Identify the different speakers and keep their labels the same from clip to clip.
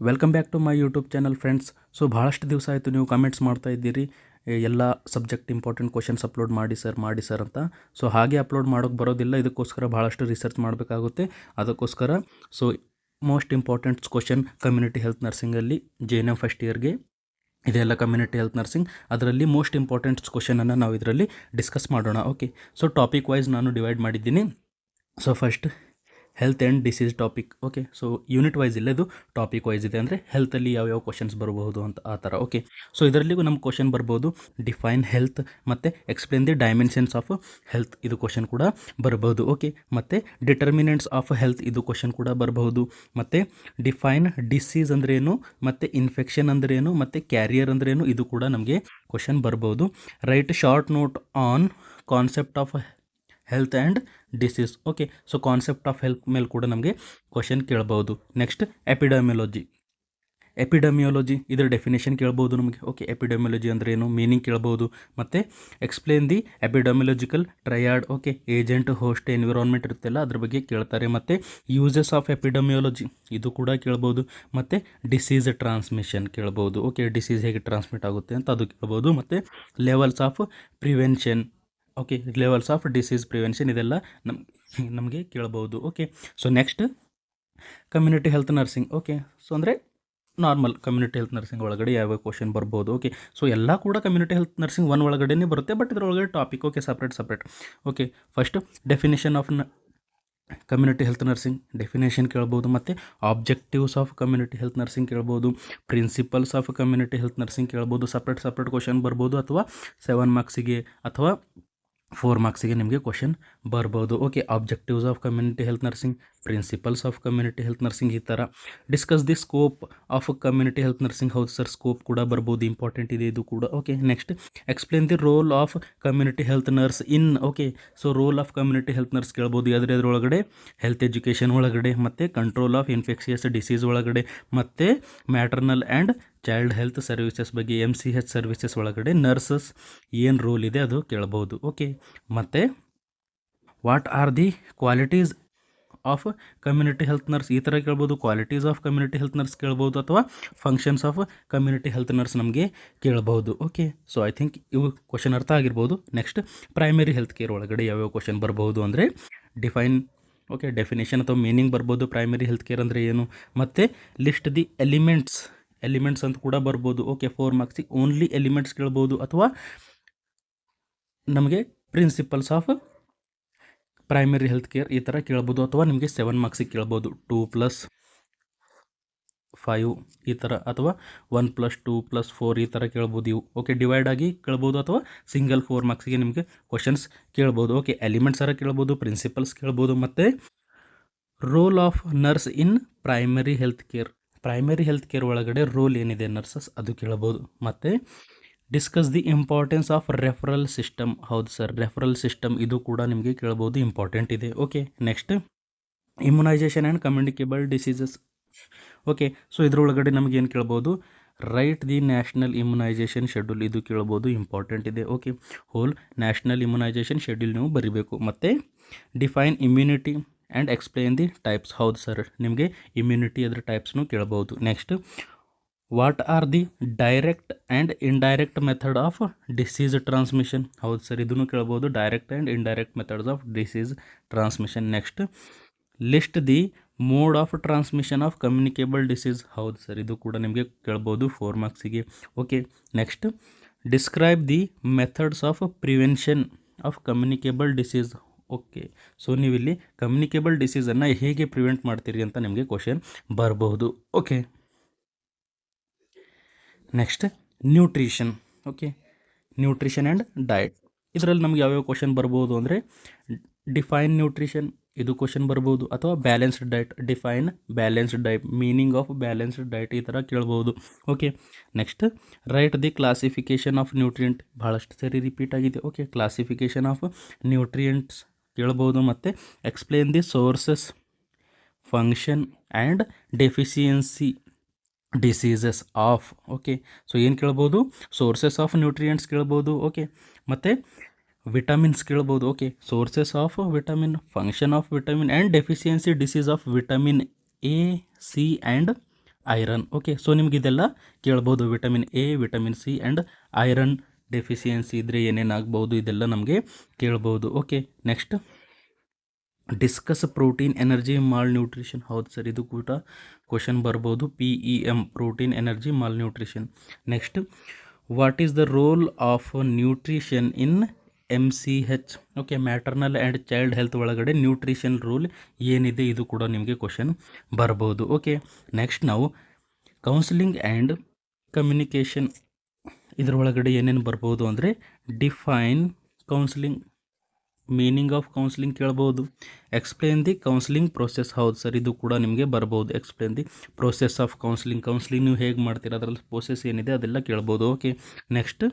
Speaker 1: Welcome back to my YouTube channel friends. So ಭಾಳಷ್ಟು ದಿವಸ ಆಯಿತು ನೀವು ಕಮೆಂಟ್ಸ್ ಮಾಡ್ತಾ ಇದ್ದೀರಿ ಎಲ್ಲ ಸಬ್ಜೆಕ್ಟ್ ಇಂಪಾರ್ಟೆಂಟ್ ಕ್ವಶನ್ಸ್ ಅಪ್ಲೋಡ್ ಮಾಡಿ ಸರ್ ಅಂತ. ಸೊ ಹಾಗೆ ಅಪ್ಲೋಡ್ ಮಾಡೋಕ್ಕೆ ಬರೋದಿಲ್ಲ, ಇದಕ್ಕೋಸ್ಕರ ಭಾಳಷ್ಟು ರಿಸರ್ಚ್ ಮಾಡಬೇಕಾಗುತ್ತೆ. ಅದಕ್ಕೋಸ್ಕರ so most important question community health ನರ್ಸಿಂಗಲ್ಲಿ JNM ಫಸ್ಟ್ ಇಯರ್ಗೆ ಇದೆಲ್ಲ ಕಮ್ಯುನಿಟಿ ಹೆಲ್ತ್ ನರ್ಸಿಂಗ್, ಅದರಲ್ಲಿ ಮೋಸ್ಟ್ ಇಂಪಾರ್ಟೆಂಟ್ ಕ್ವಶನನ್ನು ನಾವು ಇದರಲ್ಲಿ ಡಿಸ್ಕಸ್ ಮಾಡೋಣ. ಓಕೆ, ಸೊ ಟಾಪಿಕ್ ವೈಸ್ ನಾನು ಡಿವೈಡ್ ಮಾಡಿದ್ದೀನಿ. So first health and disease topic. Okay, so unit wise ಇಲ್ಲ, ಇದು ಟಾಪಿಕ್ ವೈಸ್ ಇದೆ. ಅಂದರೆ ಹೆಲ್ತಲ್ಲಿ ಯಾವ್ಯಾವ ಕ್ವಶನ್ಸ್ ಬರಬಹುದು ಅಂತ ಆ ಥರ. ಓಕೆ, ಸೊ ಇದರಲ್ಲಿಗೂ ನಮ್ಮ ಕ್ವಶನ್ ಬರ್ಬೋದು ಡಿಫೈನ್ ಹೆಲ್ತ್ ಮತ್ತು explain the dimensions of health, ಇದು ಕ್ವಶನ್ ಕೂಡ ಬರಬಹುದು. ಓಕೆ, ಮತ್ತು ಡಿಟರ್ಮಿನೆಂಟ್ಸ್ ಆಫ್ ಹೆಲ್ತ್, ಇದು ಕ್ವಶನ್ ಕೂಡ ಬರಬಹುದು. ಮತ್ತು ಡಿಫೈನ್ ಡಿಸೀಸ್ ಅಂದ್ರೇನು, ಮತ್ತು ಇನ್ಫೆಕ್ಷನ್ ಅಂದ್ರೇನು, ಮತ್ತು ಕ್ಯಾರಿಯರ್ ಅಂದ್ರೇನು, ಇದು ಕೂಡ ನಮಗೆ ಕ್ವಶನ್ ಬರ್ಬೋದು. Right short note on concept of health and disease. Okay, so concept of health ಮೇಲೆ ಕೂಡ ನಮಗೆ ಕ್ವಶನ್ ಕೇಳ್ಬೋದು. ನೆಕ್ಸ್ಟ್ ಎಪಿಡಮಿಯಾಲಜಿ ಇದರ ಡೆಫಿನೇಷನ್ ಕೇಳ್ಬೋದು ನಮಗೆ. ಓಕೆ, ಎಪಿಡಮಿಯಾಲಜಿ ಅಂದರೆ ಏನು, ಮೀನಿಂಗ್ ಕೇಳ್ಬೋದು. ಮತ್ತು explain the epidemiological triad. Okay, agent, host, environment ಇರುತ್ತೆಲ್ಲ ಅದ್ರ ಬಗ್ಗೆ ಕೇಳ್ತಾರೆ. ಮತ್ತು ಯೂಸಸ್ ಆಫ್ ಎಪಿಡಮಿಯಾಲಜಿ ಇದು ಕೂಡ ಕೇಳ್ಬೋದು. ಮತ್ತು ಡಿಸೀಸ್ ಟ್ರಾನ್ಸ್ಮಿಷನ್ ಕೇಳ್ಬೋದು. ಓಕೆ, ಡಿಸೀಸ್ ಹೇಗೆ ಟ್ರಾನ್ಸ್ಮಿಟ್ ಆಗುತ್ತೆ ಅಂತ ಅದು ಕೇಳ್ಬೋದು. ಮತ್ತು levels of prevention. Okay, levels of disease prevention ಇದೆಲ್ಲ ನಮಗೆ ಕೇಳ್ಬೋದು. Okay, so next community health nursing. Okay, so ಅಂದರೆ ನಾರ್ಮಲ್ ಕಮ್ಯುನಿಟಿ ಹೆಲ್ತ್ ನರ್ಸಿಂಗ್ ಒಳಗಡೆ ಯಾವ್ಯಾವ ಕ್ವಶನ್ ಬರ್ಬೋದು. ಓಕೆ, ಸೊ ಎಲ್ಲ ಕೂಡ ಕಮ್ಯುನಿಟಿ ಹೆಲ್ತ್ ನರ್ಸಿಂಗ್ ಒಳಗಡೆನೇ ಬರುತ್ತೆ, ಬಟ್ ಇದರೊಳಗಡೆ topic okay separate. Okay, first definition of community health nursing definition ಕೇಳ್ಬೋದು. ಮತ್ತು objectives of community health nursing ಕೇಳ್ಬೋದು. Principles of community health nursing ಕೇಳ್ಬೋದು. ಸಪ್ರೇಟ್ ಕ್ವಶನ್ ಬರ್ಬೋದು, ಅಥವಾ 7 ಮಾರ್ಕ್ಸಿಗೆ ಅಥವಾ 4 ಮಾರ್ಕ್ಸಿಗೆ ನಿಮಗೆ ಕ್ವಶನ್ ಬರ್ಬೋದು. Okay, objectives of community health nursing, principles of community health nursing, ಈ ಥರ. Discuss the scope of community health nursing. ಹೌದು ಸರ್, ಸ್ಕೋಪ್ ಕೂಡ ಬರ್ಬೋದು, ಇಂಪಾರ್ಟೆಂಟ್ ಇದೆ ಇದು ಕೂಡ. Okay, next explain the role of community health nurse in. Okay, so role of community health nurse ಕೇಳ್ಬೋದು. ಅದರೊಳಗಡೆ ಹೆಲ್ತ್ ಎಜುಕೇಷನ್ ಒಳಗಡೆ, ಮತ್ತು ಕಂಟ್ರೋಲ್ ಆಫ್ ಇನ್ಫೆಕ್ಷಿಯಸ್ ಡಿಸೀಸ್ ಒಳಗಡೆ, ಮತ್ತು maternal and child health services ಬಗ್ಗೆ, MCH ಸರ್ವಿಸಸ್ ಒಳಗಡೆ ನರ್ಸಸ್ ಏನು roll ಇದೆ ಅದು ಕೇಳ್ಬೋದು. ಓಕೆ, ಮತ್ತು what are the qualities of community health nurse, ಈ ಥರ ಕೇಳ್ಬೋದು. Qualities of community health nurse ಕೇಳ್ಬೋದು, ಅಥವಾ functions of community health nurse ನಮಗೆ ಕೇಳ್ಬೋದು. ಓಕೆ, ಸೊ ಐ ಥಿಂಕ್ ಇವು ಕ್ವಶನ್ ಅರ್ಥ ಆಗಿರ್ಬೋದು. ನೆಕ್ಸ್ಟ್ ಪ್ರೈಮರಿ ಹೆಲ್ತ್ ಕೇರ್ ಒಳಗಡೆ ಯಾವ್ಯಾವ ಕ್ವಶನ್ ಬರ್ಬೋದು ಅಂದರೆ ಡಿಫೈನ್. ಓಕೆ, ಡೆಫಿನೇಷನ್ ಅಥವಾ ಮೀನಿಂಗ್ ಬರ್ಬೋದು. ಪ್ರೈಮರಿ ಹೆಲ್ತ್ ಕೇರ್ ಅಂದರೆ ಏನು, ಮತ್ತು ಲಿಸ್ಟ್ ದಿ ಎಲಿಮೆಂಟ್ಸ್ ಅಂತ ಕೂಡ ಬರ್ಬೋದು. ಓಕೆ, 4 ಮಾರ್ಕ್ಸಿಗೆ ಓನ್ಲಿ ಎಲಿಮೆಂಟ್ಸ್ ಕೇಳ್ಬೋದು, ಅಥವಾ ನಮಗೆ principles of primary health care ಈ ಥರ ಕೇಳ್ಬೋದು, ಅಥವಾ ನಿಮಗೆ 7 ಮಾರ್ಕ್ಸಿಗೆ ಕೇಳ್ಬೋದು. 2+5 ಈ ಥರ, ಅಥವಾ 1+2+4 ಈ ಥರ ಕೇಳ್ಬೋದು ಇವು. ಓಕೆ, ಡಿವೈಡ್ ಆಗಿ ಕೇಳ್ಬೋದು, ಅಥವಾ ಸಿಂಗಲ್ 4 ಮಾರ್ಕ್ಸಿಗೆ ನಿಮಗೆ ಕ್ವಶನ್ಸ್ ಕೇಳ್ಬೋದು. ಓಕೆ, ಎಲಿಮೆಂಟ್ಸ್ ಅರ ಕೇಳ್ಬೋದು, ಪ್ರಿನ್ಸಿಪಲ್ಸ್ ಕೇಳ್ಬೋದು, ಮತ್ತು role of nurse in primary health care ಒಳಗಡೆ ರೋಲ್ ಏನಿದೆ ನರ್ಸಸ್ ಅದು ಕೇಳ್ಬೋದು. ಮತ್ತು discuss the importance of referral system. ಹೌದು ಸರ್, ರೆಫರಲ್ ಸಿಸ್ಟಮ್ ಇದು ಕೂಡ ನಿಮಗೆ ಕೇಳ್ಬೋದು, ಇಂಪಾರ್ಟೆಂಟ್ ಇದೆ. Okay, next immunisation and communicable diseases. Okay, so ಇದರೊಳಗಡೆ ನಮಗೇನು ಕೇಳ್ಬೋದು, write the national immunisation schedule, ಇದು ಕೇಳ್ಬೋದು, ಇಂಪಾರ್ಟೆಂಟ್ ಇದೆ. Okay, whole national immunisation schedule ನೀವು ಬರೀಬೇಕು. ಮತ್ತು define immunity and explain the types. ಹೌದು ಸರ್, ನಿಮಗೆ ಇಮ್ಯುನಿಟಿ ಅದರ ಟೈಪ್ಸ್ನು ಕೇಳ್ಬೋದು. Next what are the direct and indirect method of disease transmission. ಹೌದು ಸರ್, ಇದನ್ನು ಕೇಳ್ಬೋದು, direct and indirect methods of disease transmission. Next list the mode of transmission of communicable disease. ಹೌದು sir, ಇದು ಕೂಡ ನಿಮಗೆ ಕೇಳ್ಬೋದು 4 ಮಾರ್ಕ್ಸಿಗೆ. Okay, next describe the methods of prevention of communicable disease. Okay, so ನೀವಿಲ್ಲಿ ಕಮ್ಯುನಿಕೇಬಲ್ ಡಿಸೀಸನ್ನು ಹೇಗೆ ಪ್ರಿವೆಂಟ್ ಮಾಡ್ತೀರಿ ಅಂತ ನಿಮಗೆ ಕ್ವಶನ್ ಬರಬಹುದು. Okay, next nutrition. Okay, nutrition and diet, ಇದರಲ್ಲಿ ನಮ್ಗೆ ಯಾವ್ಯಾವ ಕ್ವಶನ್ ಬರ್ಬೋದು ಅಂದರೆ ಡಿಫೈನ್ ನ್ಯೂಟ್ರಿಷನ್ ಇದು ಕ್ವಶನ್ ಬರ್ಬೋದು, ಅಥವಾ balanced diet. Define balanced diet, meaning of balanced diet ಈ ಥರ ಕೇಳ್ಬೋದು. Okay, next right the classification of nutrient, ಭಾಳಷ್ಟು ಸರಿ ರಿಪೀಟ್ ಆಗಿದೆ. ಓಕೆ, ಕ್ಲಾಸಿಫಿಕೇಷನ್ ಆಫ್ ನ್ಯೂಟ್ರಿಯೆಂಟ್ಸ್ ಕೇಳ್ಬೋದು. ಮತ್ತು explain the sources, function and deficiency diseases of. Okay, so ಏನು ಕೇಳ್ಬೋದು, ಸೋರ್ಸಸ್ ಆಫ್ ನ್ಯೂಟ್ರಿಯೆಂಟ್ಸ್ ಕೇಳ್ಬೋದು. ಓಕೆ, ಮತ್ತು ವಿಟಮಿನ್ಸ್ ಕೇಳ್ಬೋದು. Okay, sources of vitamin, function of vitamin and deficiency disease of vitamin A, C and iron. Okay, so ನಿಮ್ಗೆ ಇದೆಲ್ಲ ಕೇಳ್ಬೋದು. Vitamin A, vitamin C and iron deficiency ಇದ್ದರೆ ಏನೇನಾಗ್ಬೋದು ಇದೆಲ್ಲ ನಮಗೆ ಕೇಳ್ಬೋದು. Okay, next discuss protein energy mall nutrition. ಹೌದು sir, ಇದು ಕೂಡ ಕ್ವಶನ್ ಬರ್ಬೋದು. PEM, protein energy malnutrition. Next, what is the role of nutrition in MCH. Okay, maternal and child health ಒಳಗಡೆ nutrition role ಏನಿದೆ, ಇದು ಕೂಡ ನಿಮಗೆ ಕ್ವಶನ್ ಬರ್ಬೋದು. ಓಕೆ, ನೆಕ್ಸ್ಟ್ ನಾವು ಕೌನ್ಸಿಲಿಂಗ್ ಆ್ಯಂಡ್ ಕಮ್ಯುನಿಕೇಷನ್ ಇದರೊಳಗಡೆ ಏನೇನು ಬರ್ಬೋದು ಅಂದರೆ define counselling, meaning of counselling ಕೇಳ್ಬೋದು. Explain the counselling process. ಹೌದು ಸರ್, ಇದು ಕೂಡ ನಿಮಗೆ ಬರ್ಬೋದು. Explain the process of counselling, counselling ನೀವು ಹೇಗೆ ಮಾಡ್ತೀರಾ ಅದರಲ್ಲಿ ಪ್ರೋಸೆಸ್ ಏನಿದೆ ಅದೆಲ್ಲ ಕೇಳ್ಬೋದು. Okay, next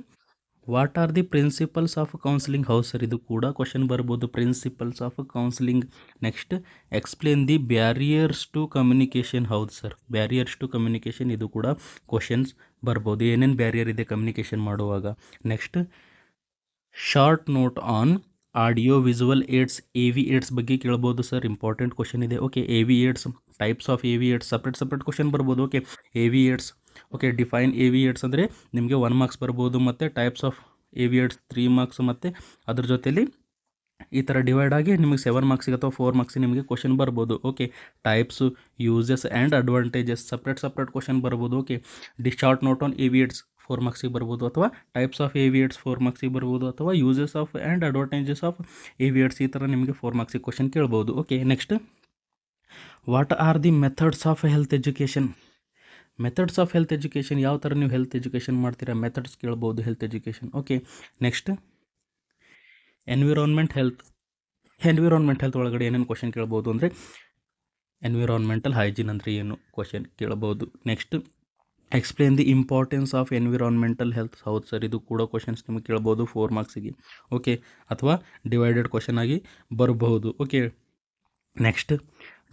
Speaker 1: what are the principles of counselling. ಹೌದು ಸರ್, ಇದು ಕೂಡ ಕ್ವಶನ್ ಬರ್ಬೋದು. Principles of counselling. Next explain the barriers to communication. ಹೌದು ಸರ್, ಬ್ಯಾರಿಯರ್ಸ್ ಟು ಕಮ್ಯುನಿಕೇಷನ್ ಇದು ಕೂಡ ಕ್ವಶನ್ಸ್ ಬರ್ಬೋದು. ಏನೇನು ಬ್ಯಾರಿಯರ್ ಇದೆ ಕಮ್ಯುನಿಕೇಷನ್ ಮಾಡುವಾಗ. Next short note on audio visual aids, AV aids ಬಗ್ಗೆ ಕೇಳ್ಬೋದು ಸರ್. ಇಂಪಾರ್ಟೆಂಟ್ ಕ್ವಶನ್ ಇದೆ. Okay, AV aids, types of AV aids, separate question ಬರ್ಬೋದು. Okay, AV aids. Okay, define AV aids ಅಂದರೆ ನಿಮಗೆ 1 ಮಾರ್ಕ್ಸ್ ಬರ್ಬೋದು. ಮತ್ತು types of AV AIDS 3 marks. ಮತ್ತು ಅದ್ರ ಜೊತೆಲಿ ಈ ಥರ ಡಿವೈಡ್ ಆಗಿ ನಿಮಗೆ 7 ಮಾರ್ಕ್ಸಿಗೆ ಅಥವಾ 4 ಮಾರ್ಕ್ಸಿಗೆ ನಿಮಗೆ ಕ್ವಶನ್ ಬರ್ಬೋದು. Okay, types, uses and advantages, separate question ಬರ್ಬೋದು. Okay, short note on AV aids 4 ಮಾರ್ಕ್ಸಿಗೆ ಬರ್ಬೋದು, ಅಥವಾ ಟೈಪ್ಸ್ ಆಫ್ AV ಏಡ್ಸ್ 4 ಮಾರ್ಕ್ಸಿಗೆ ಬರ್ಬೋದು, ಅಥವಾ uses of and advantages of AV aids ಈ ಥರ ನಿಮಗೆ 4 ಮಾರ್ಕ್ಸಿಗೆ ಕ್ವಶನ್ ಕೇಳ್ಬೋದು. Okay, next what are the methods of health education. Methods of health education, ಯಾವ ಥರ ನೀವು ಹೆಲ್ತ್ ಎಜುಕೇಷನ್ ಮಾಡ್ತೀರಾ, ಮೆಥಡ್ಸ್ ಕೇಳ್ಬೋದು health education. Okay, next environment health ಒಳಗಡೆ ಏನೇನು ಕ್ವಶನ್ ಕೇಳ್ಬೋದು ಅಂದರೆ ಎನ್ವಿರಾನ್ಮೆಂಟಲ್ ಹೈಜೀನ್ ಅಂದರೆ ಏನು ಕ್ವಶನ್ ಕೇಳ್ಬೋದು. Next explain the importance of environmental health. ಹೌದು ಸರ್, ಇದು ಕೂಡ ಕ್ವಶನ್ಸ್ ನಿಮಗೆ ಕೇಳ್ಬೋದು 4 ಮಾರ್ಕ್ಸಿಗೆ. ಓಕೆ, ಅಥವಾ ಡಿವೈಡೆಡ್ ಕ್ವಶನ್ ಆಗಿ ಬರಬಹುದು. Okay, next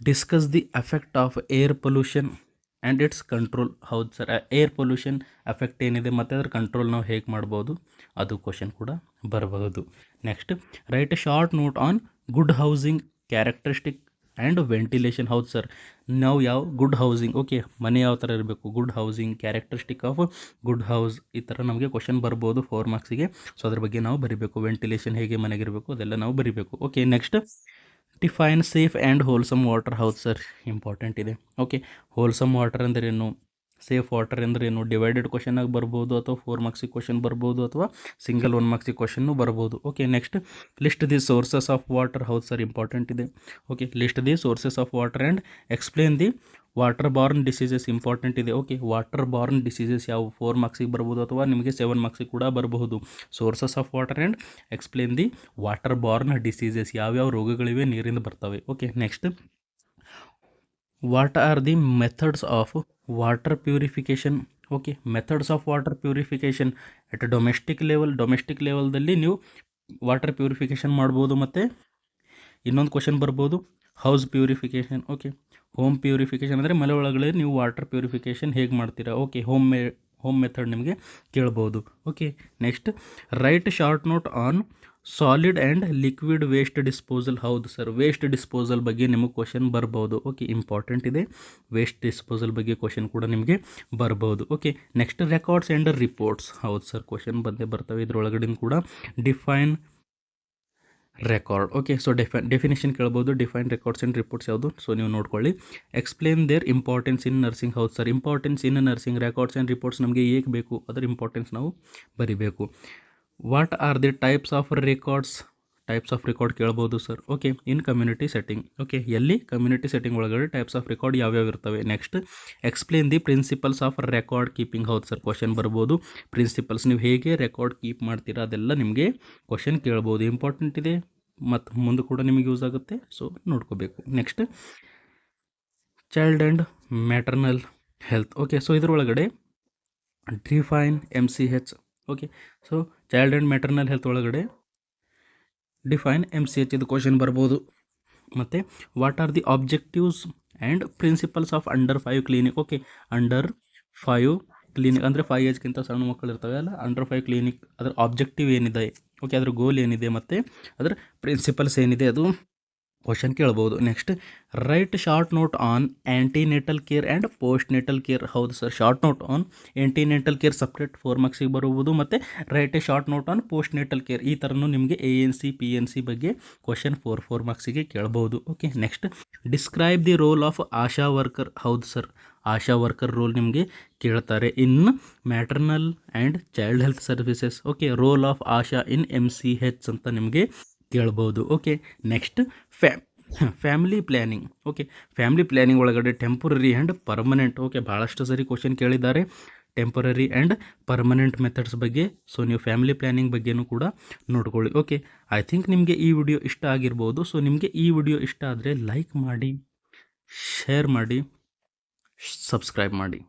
Speaker 1: discuss the effect of air pollution and it's control. ಹೌದು ಸರ್, ಏರ್ ಪೊಲ್ಯೂಷನ್ ಎಫೆಕ್ಟ್ ಏನಿದೆ ಮತ್ತು ಅದ್ರ ಕಂಟ್ರೋಲ್ ನಾವು ಹೇಗೆ ಮಾಡ್ಬೋದು ಅದು ಕ್ವಶನ್ ಕೂಡ ಬರಬಹುದು. Next right a short note on good housing characteristic and ventilation. ಹೌದು ಸರ್, ನಾವು ಯಾವ ಗುಡ್ ಹೌಸಿಂಗ್, ಓಕೆ, ಮನೆ ಯಾವ ಥರ ಇರಬೇಕು, good housing, characteristic of good house, ಈ ಥರ ನಮಗೆ ಕ್ವಶನ್ ಬರ್ಬೋದು 4 ಮಾರ್ಕ್ಸಿಗೆ. ಸೊ ಅದ್ರ ಬಗ್ಗೆ ನಾವು ಬರಿಬೇಕು. ವೆಂಟಿಲೇಷನ್ ಹೇಗೆ ಮನೆಗಿರಬೇಕು ಅದೆಲ್ಲ ನಾವು ಬರಿಬೇಕು. Okay, next define safe and wholesome water. ಹೌದು ಸರ್, ಇಂಪಾರ್ಟೆಂಟ್ ಇದೆ. ಓಕೆ, ಹೋಲ್ಸಮ್ ವಾಟರ್ ಅಂದ್ರೇನು, ಸೇಫ್ ವಾಟರ್ ಅಂದ್ರೇನು, ಡಿವೈಡೆಡ್ ಕ್ವಶನ್ ಆಗಿ ಬರ್ಬೋದು, ಅಥವಾ 4 ಮಾರ್ಕ್ಸಿಗೆ ಕ್ವಶನ್ ಬರ್ಬೋದು, ಅಥವಾ ಸಿಂಗಲ್ 1 ಮಾರ್ಕ್ಸಿಗೆ ಕ್ವಶನ್ನು ಬರ್ಬೋದು. Okay, next list the sources of water. ಹೌದು ಸರ್, ಇಂಪಾರ್ಟೆಂಟ್ ಇದೆ. Okay, list the sources of water and explain the water borne diseases. Important ಇದೆ. ಓಕೆ, ವಾಟರ್ ಬಾರ್ನ್ ಡಿಸೀಸಸ್ ಯಾವ 4 ಮಾರ್ಕ್ಸಿಗೆ ಬರ್ಬೋದು, ಅಥವಾ ನಿಮಗೆ 7 ಮಾರ್ಕ್ಸಿಗೆ ಕೂಡ ಬರಬಹುದು. Sources of water and explain the water borne diseases, ಯಾವ್ಯಾವ ರೋಗಗಳಿವೆ ನೀರಿಂದ ಬರ್ತವೆ. Okay, next what are the methods of water purification. Okay, methods of water purification at domestic ಲೆವೆಲ್ದಲ್ಲಿ ನೀವು ವಾಟರ್ ಪ್ಯೂರಿಫಿಕೇಷನ್ ಮಾಡ್ಬೋದು. ಮತ್ತು ಇನ್ನೊಂದು ಕ್ವಶನ್ ಬರ್ಬೋದು house purification. Okay, home purification ಅಂದರೆ ಮನೆ ಒಳಗಡೆ ನೀವು ವಾಟರ್ ಪ್ಯೂರಿಫಿಕೇಷನ್ ಹೇಗೆ ಮಾಡ್ತೀರಾ. ಓಕೆ, ಹೋಮ್ ಮೆಥಡ್ ನಿಮಗೆ ಕೇಳ್ಬೋದು. Okay, next write short note on solid and liquid waste disposal. ಹೌದು ಸರ್, ವೇಸ್ಟ್ ಡಿಸ್ಪೋಸಲ್ ಬಗ್ಗೆ ನಿಮಗೆ ಕ್ವಶನ್ ಬರ್ಬೋದು. ಓಕೆ, ಇಂಪಾರ್ಟೆಂಟ್ ಇದೆ. ವೇಸ್ಟ್ ಡಿಸ್ಪೋಸಲ್ ಬಗ್ಗೆ ಕ್ವಶನ್ ಕೂಡ ನಿಮಗೆ ಬರ್ಬೋದು. Okay, next records and reports. ಹೌದು ಸರ್, ಕ್ವಶನ್ ಬಂದೇ ಬರ್ತವೆ ಇದರೊಳಗಡೆ ಕೂಡ. Define record. Okay, so definition ಕೇಳ್ಬೋದು. ಡಿಫೈನ್ ರೆಕಾರ್ಡ್ಸ್ ಆ್ಯಂಡ್ ರಿಪೋರ್ಟ್ಸ್ ಯಾವುದು, ಸೊ ನೀವು ನೋಡ್ಕೊಳ್ಳಿ. Explain their importance in nursing. ಹೌದು sir, importance in nursing, records and reports ನಮಗೆ ಏಕೆ ಬೇಕು, ಅದರ ಇಂಪಾರ್ಟೆನ್ಸ್ ನಾವು ಬರಿಬೇಕು. What are the types of record ಕೇಳ್ಬೋದು sir. Okay, in community setting. Okay, ಎಲ್ಲಿ ಕಮ್ಯುನಿಟಿ ಸೆಟ್ಟಿಂಗ್ ಒಳಗಡೆ ಟೈಪ್ಸ್ ಆಫ್ ರೆಕಾರ್ಡ್ ಯಾವ್ಯಾವ ಇರ್ತವೆ. Next explain the principles of record keeping. ಹೌದು ಸರ್, ಕ್ವಶನ್ ಬರ್ಬೋದು. ಪ್ರಿನ್ಸಿಪಲ್ಸ್, ನೀವು ಹೇಗೆ ರೆಕಾರ್ಡ್ ಕೀಪ್ ಮಾಡ್ತೀರಾ ಅದೆಲ್ಲ ನಿಮಗೆ ಕ್ವಶನ್ ಕೇಳ್ಬೋದು. ಇಂಪಾರ್ಟೆಂಟ್ ಇದೆ ಮತ್ತು ಮುಂದೆ ಕೂಡ ನಿಮಗೆ ಯೂಸ್ ಆಗುತ್ತೆ, ಸೊ ನೋಡ್ಕೋಬೇಕು. Next child and maternal health. Okay, so ಇದರೊಳಗಡೆ define MCH. Okay, so child and maternal health ಒಳಗಡೆ ಡಿಫೈನ್ MCH ಇದು ಕ್ವಶನ್ ಬರ್ಬೋದು. ಮತ್ತು what are the objectives and principles of under 5 clinic. Okay, under 5 clinic ಅಂದರೆ 5 ಏಜ್ಗಿಂತ ಸಣ್ಣ ಮಕ್ಕಳು ಇರ್ತವೆ ಅಲ್ಲ, ಅಂಡರ್ 5 ಕ್ಲಿನಿಕ್ ಅದರ ಆಬ್ಜೆಕ್ಟಿವ್ ಏನಿದೆ. ಓಕೆ, ಅದ್ರ ಗೋಲ್ ಏನಿದೆ ಮತ್ತು ಅದರ ಪ್ರಿನ್ಸಿಪಲ್ಸ್ ಏನಿದೆ ಅದು ಕ್ವಶನ್ ಕೇಳ್ಬೋದು. Next, write short note on antenatal care and postnatal care. ಹೌದು sir, short note on antenatal care separate 4 ಮಾರ್ಕ್ಸಿಗೆ ಬರುವುದು, ಮತ್ತು write a short note on postnatal care ಈ ಥರನೂ ನಿಮಗೆ ANC PNC ಬಗ್ಗೆ ಕ್ವಶನ್ 4 ಮಾರ್ಕ್ಸಿಗೆ ಕೇಳ್ಬೋದು. Okay, next, describe the role of ASHA worker. ಹೌದು ಸರ್, ಆಶಾ ವರ್ಕರ್ ರೋಲ್ ನಿಮಗೆ ಕೇಳ್ತಾರೆ in maternal and child health services. Okay, role of Asha in MCH ಅಂತ ನಿಮಗೆ ಕೇಳ್ಬೋದು. Okay, next, family planning. Okay, family planning ಒಳಗಡೆ ಟೆಂಪರರಿ ಆ್ಯಂಡ್ ಪರ್ಮನೆಂಟ್. ಓಕೆ, ಭಾಳಷ್ಟು ಸರಿ question ಕೇಳಿದ್ದಾರೆ ಟೆಂಪರರಿ ಆ್ಯಂಡ್ ಪರ್ಮನೆಂಟ್ ಮೆಥಡ್ಸ್ ಬಗ್ಗೆ. ಸೊ ನೀವು ಫ್ಯಾಮಿಲಿ ಪ್ಲ್ಯಾನಿಂಗ್ ಬಗ್ಗೆನೂ ಕೂಡ ನೋಡ್ಕೊಳ್ಳಿ. ಓಕೆ, ಐ ಥಿಂಕ್ ನಿಮಗೆ ಈ ವಿಡಿಯೋ ಇಷ್ಟ ಆಗಿರ್ಬೋದು. ಸೊ ನಿಮಗೆ ಈ ವಿಡಿಯೋ ಇಷ್ಟ ಆದರೆ ಲೈಕ್ ಮಾಡಿ, ಶೇರ್ ಮಾಡಿ, ಸಬ್ಸ್ಕ್ರೈಬ್ ಮಾಡಿ.